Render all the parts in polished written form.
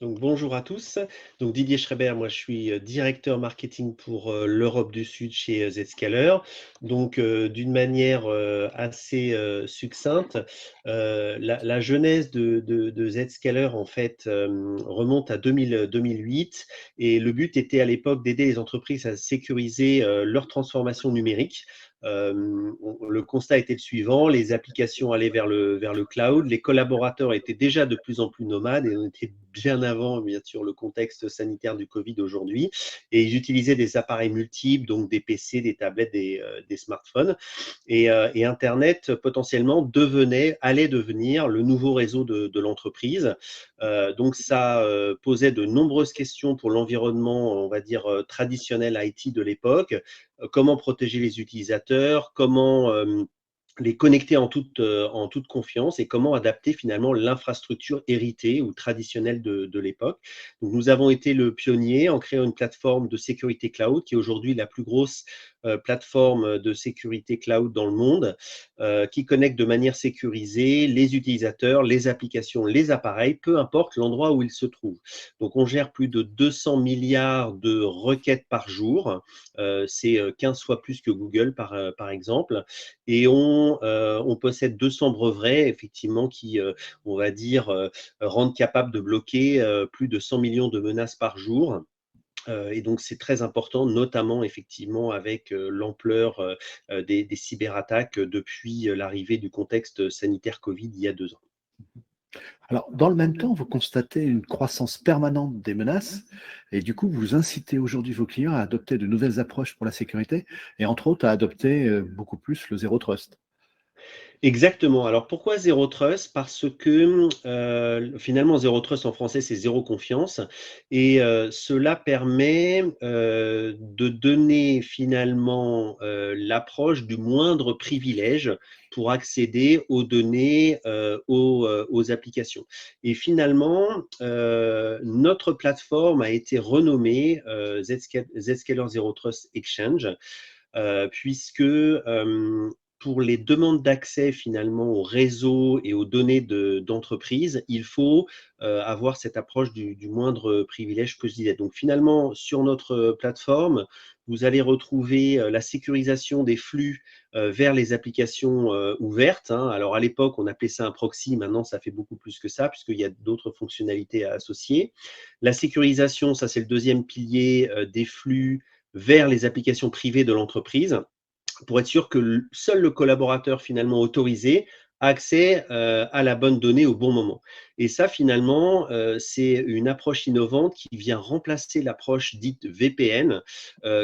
Donc bonjour à tous. Donc Didier Schreiber, moi je suis directeur marketing pour l'Europe du Sud chez Zscaler. Donc d'une manière assez succincte, la genèse de Zscaler en fait remonte à 2008 et le but était à l'époque d'aider les entreprises à sécuriser leur transformation numérique. Le constat était le suivant, les applications allaient vers le cloud, les collaborateurs étaient déjà de plus en plus nomades et on était bien avant, bien sûr, le contexte sanitaire du Covid aujourd'hui. Et ils utilisaient des appareils multiples, donc des PC, des tablettes, des smartphones. Et Internet, potentiellement, allait devenir le nouveau réseau de l'entreprise. Donc, ça posait de nombreuses questions pour l'environnement, on va dire, traditionnel IT de l'époque. Comment protéger les utilisateurs, comment les connecter en toute confiance et comment adapter finalement l'infrastructure héritée ou traditionnelle de l'époque. Donc, nous avons été le pionnier en créant une plateforme de sécurité cloud qui est aujourd'hui la plus grosse plateforme de sécurité cloud dans le monde, qui connecte de manière sécurisée les utilisateurs, les applications, les appareils, peu importe l'endroit où ils se trouvent. Donc, on gère plus de 200 milliards de requêtes par jour. C'est 15 fois plus que Google, par exemple. Et on possède 200 brevets, effectivement, qui, on va dire, rendent capable de bloquer plus de 100 millions de menaces par jour. Et donc, c'est très important, notamment, effectivement, avec l'ampleur des cyberattaques depuis l'arrivée du contexte sanitaire Covid il y a 2 ans. Alors, dans le même temps, vous constatez une croissance permanente des menaces et du coup, vous incitez aujourd'hui vos clients à adopter de nouvelles approches pour la sécurité et entre autres à adopter beaucoup plus le zéro trust. Exactement. Alors pourquoi zéro trust? Parce que finalement, zéro trust en français, c'est zéro confiance. Et cela permet de donner finalement l'approche du moindre privilège pour accéder aux données, aux applications. Et finalement, notre plateforme a été renommée Zscaler Zero Trust Exchange, puisque pour les demandes d'accès finalement au réseau et aux données d'entreprise, il faut avoir cette approche du moindre privilège que je disais. Donc finalement, sur notre plateforme, vous allez retrouver la sécurisation des flux vers les applications ouvertes, hein. Alors à l'époque, on appelait ça un proxy, maintenant ça fait beaucoup plus que ça, puisqu'il y a d'autres fonctionnalités à associer. La sécurisation, ça c'est le deuxième pilier des flux vers les applications privées de l'entreprise pour être sûr que seul le collaborateur finalement autorisé a accès à la bonne donnée au bon moment. Et ça, finalement, c'est une approche innovante qui vient remplacer l'approche dite VPN,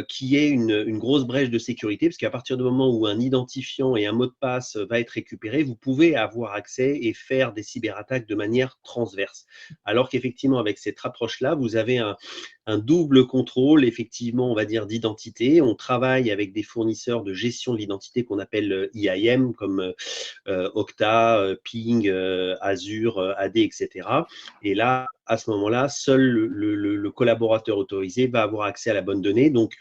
qui est une grosse brèche de sécurité, parce qu'à partir du moment où un identifiant et un mot de passe va être récupéré, vous pouvez avoir accès et faire des cyberattaques de manière transverse. Alors qu'effectivement, avec cette approche-là, vous avez un double contrôle, effectivement, on va dire, d'identité. On travaille avec des fournisseurs de gestion de l'identité qu'on appelle IAM, comme Okta, Ping, Azure, AD, etc. Et là, à ce moment-là, seul le collaborateur autorisé va avoir accès à la bonne donnée. Donc,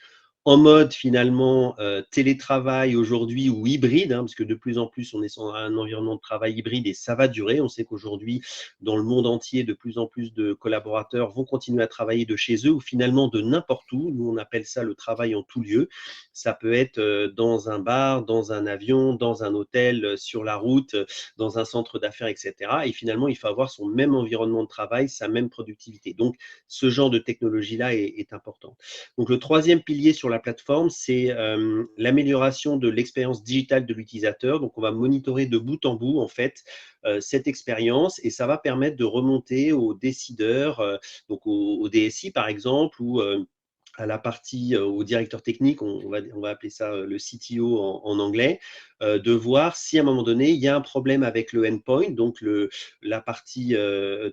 en mode finalement télétravail aujourd'hui ou hybride, hein, parce que de plus en plus on est sur un environnement de travail hybride et ça va durer. On sait qu'aujourd'hui, dans le monde entier, de plus en plus de collaborateurs vont continuer à travailler de chez eux ou finalement de n'importe où. Nous, on appelle ça le travail en tout lieu. Ça peut être dans un bar, dans un avion, dans un hôtel, sur la route, dans un centre d'affaires, etc. Et finalement, il faut avoir son même environnement de travail, sa même productivité. Donc, ce genre de technologie-là est important. Donc, le troisième pilier sur la plateforme, c'est l'amélioration de l'expérience digitale de l'utilisateur. Donc, on va monitorer de bout en bout, en fait, cette expérience et ça va permettre de remonter aux décideurs, donc au DSI, par exemple, ou à la partie au directeur technique, on va appeler ça le CTO en anglais, de voir si à un moment donné, il y a un problème avec le endpoint, donc la partie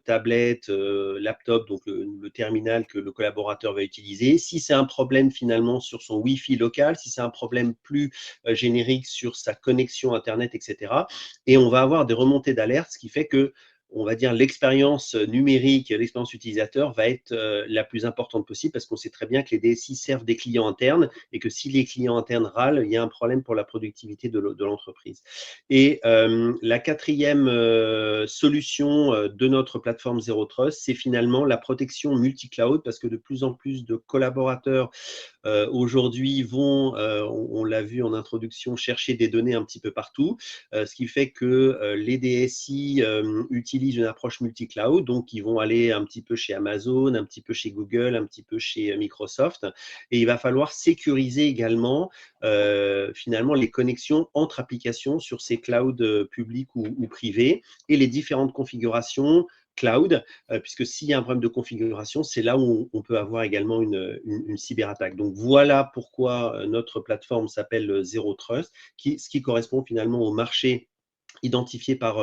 tablette, laptop, donc le terminal que le collaborateur va utiliser, si c'est un problème finalement sur son Wi-Fi local, si c'est un problème plus générique sur sa connexion Internet, etc. Et on va avoir des remontées d'alerte, ce qui fait que on va dire, l'expérience numérique, l'expérience utilisateur va être la plus importante possible parce qu'on sait très bien que les DSI servent des clients internes et que si les clients internes râlent, il y a un problème pour la productivité de l'entreprise. Et la quatrième solution de notre plateforme Zero Trust, c'est finalement la protection multi-cloud parce que de plus en plus de collaborateurs aujourd'hui vont, on l'a vu en introduction, chercher des données un petit peu partout, ce qui fait que les DSI utilisent une approche multi-cloud, donc ils vont aller un petit peu chez Amazon, un petit peu chez Google, un petit peu chez Microsoft, et il va falloir sécuriser également finalement les connexions entre applications sur ces clouds publics ou privés et les différentes configurations cloud, puisque s'il y a un problème de configuration, c'est là où on peut avoir également une cyberattaque. Donc voilà pourquoi notre plateforme s'appelle Zero Trust, ce qui correspond finalement au marché identifié par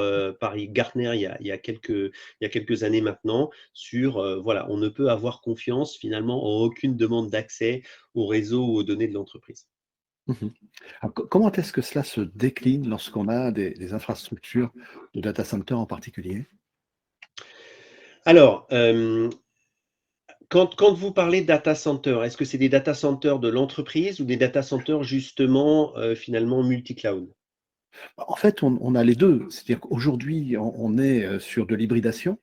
Gartner il y a quelques années maintenant sur, voilà, on ne peut avoir confiance finalement en aucune demande d'accès au réseau ou aux données de l'entreprise. Mhm. Alors, comment est-ce que cela se décline lorsqu'on a des infrastructures de data center en particulier? Alors, quand vous parlez data center, est-ce que c'est des data centers de l'entreprise ou des data centers justement finalement multi-cloud? En fait, on a les 2. C'est-à-dire qu'aujourd'hui, on est, sur de l'hybridation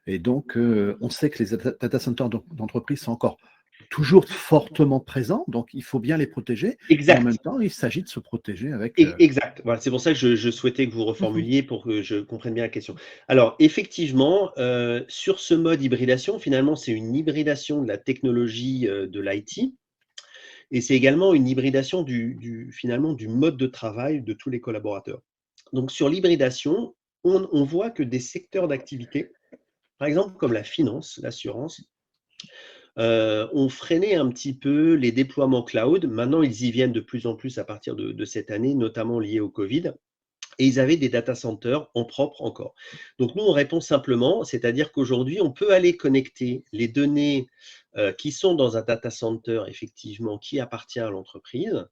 et donc on sait que les data centers d'entreprise sont encore toujours fortement présents, donc il faut bien les protéger et en même Exact. temps, il s'agit de se protéger avec, Exact. Voilà, c'est pour ça que je souhaitais que vous mmh reformuliez pour que je comprenne bien la question. Alors effectivement, sur ce mode hybridation, finalement, c'est une hybridation de la technologie, de l'IT et c'est également une hybridation finalement du mode de travail de tous les collaborateurs. Donc sur l'hybridation, on voit que des secteurs d'activité, par exemple comme la finance, l'assurance, ont freiné un petit peu les déploiements cloud. Maintenant, ils y viennent de plus en plus à partir de cette année, notamment liés au Covid. Et ils avaient des data centers en propre encore. Donc nous, on répond simplement, c'est-à-dire qu'aujourd'hui, on peut aller connecter les données qui sont dans un data center, effectivement, qui appartient à l'entreprise.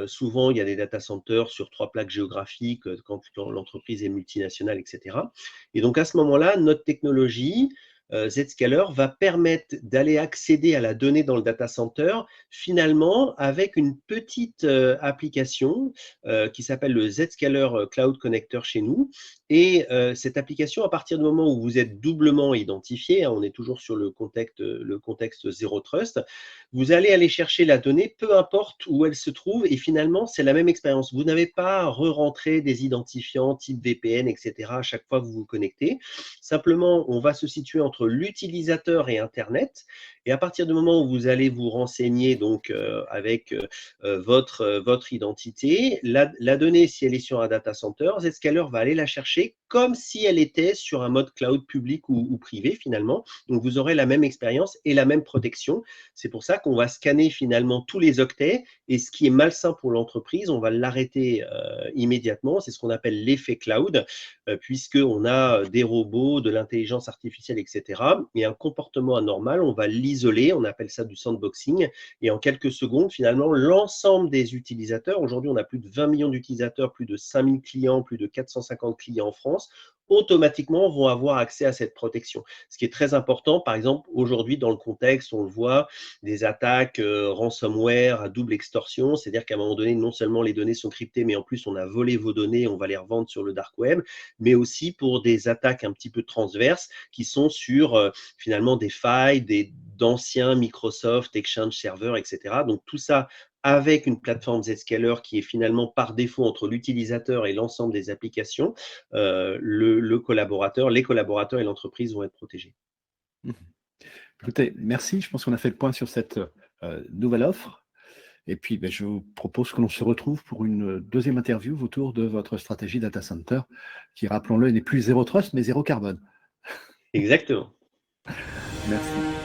Souvent, il y a des data centers sur 3 plaques géographiques quand l'entreprise est multinationale, etc. Et donc à ce moment-là, notre technologie, Zscaler, va permettre d'aller accéder à la donnée dans le data center, finalement, avec une petite application qui s'appelle le Zscaler Cloud Connector chez nous. Et cette application, à partir du moment où vous êtes doublement identifié, hein, on est toujours sur le contexte Zero Trust, vous allez aller chercher la donnée, peu importe où elle se trouve, et finalement, c'est la même expérience. Vous n'avez pas à re-rentrer des identifiants type VPN, etc. à chaque fois que vous vous connectez. Simplement, on va se situer entre l'utilisateur et Internet. Et à partir du moment où vous allez vous renseigner donc avec votre identité. La donnée, si elle est sur un data center, Zscaler va aller la chercher comme si elle était sur un mode cloud public ou privé finalement. Donc vous aurez la même expérience et la même protection. C'est pour ça qu'on va scanner finalement tous les octets et ce qui est malsain pour l'entreprise, on va l'arrêter immédiatement. C'est ce qu'on appelle l'effet cloud, puisqu'on a des robots, de l'intelligence artificielle, etc. Et un comportement anormal, on va l'isoler, on appelle ça du sandboxing, et en quelques secondes, finalement, l'ensemble des utilisateurs, aujourd'hui on a plus de 20 millions d'utilisateurs, plus de 5000 clients, plus de 450 clients en France, automatiquement vont avoir accès à cette protection. Ce qui est très important, par exemple, aujourd'hui dans le contexte, on le voit, des attaques ransomware à double extorsion, c'est-à-dire qu'à un moment donné, non seulement les données sont cryptées, mais en plus on a volé vos données, on va les revendre sur le dark web, mais aussi pour des attaques un petit peu transverses qui sont sur finalement des failles, d'anciens Microsoft, Exchange Server, etc. Donc tout ça avec une plateforme Zscaler qui est finalement par défaut entre l'utilisateur et l'ensemble des applications, les collaborateurs et l'entreprise vont être protégés. mh. Écoutez, merci. Je pense qu'on a fait le point sur cette, nouvelle offre et puis, beh, je vous propose que l'on se retrouve pour une, deuxième interview autour de votre stratégie data center qui, rappelons-le, n'est plus zéro trust mais zéro carbone. Exactement. Merci.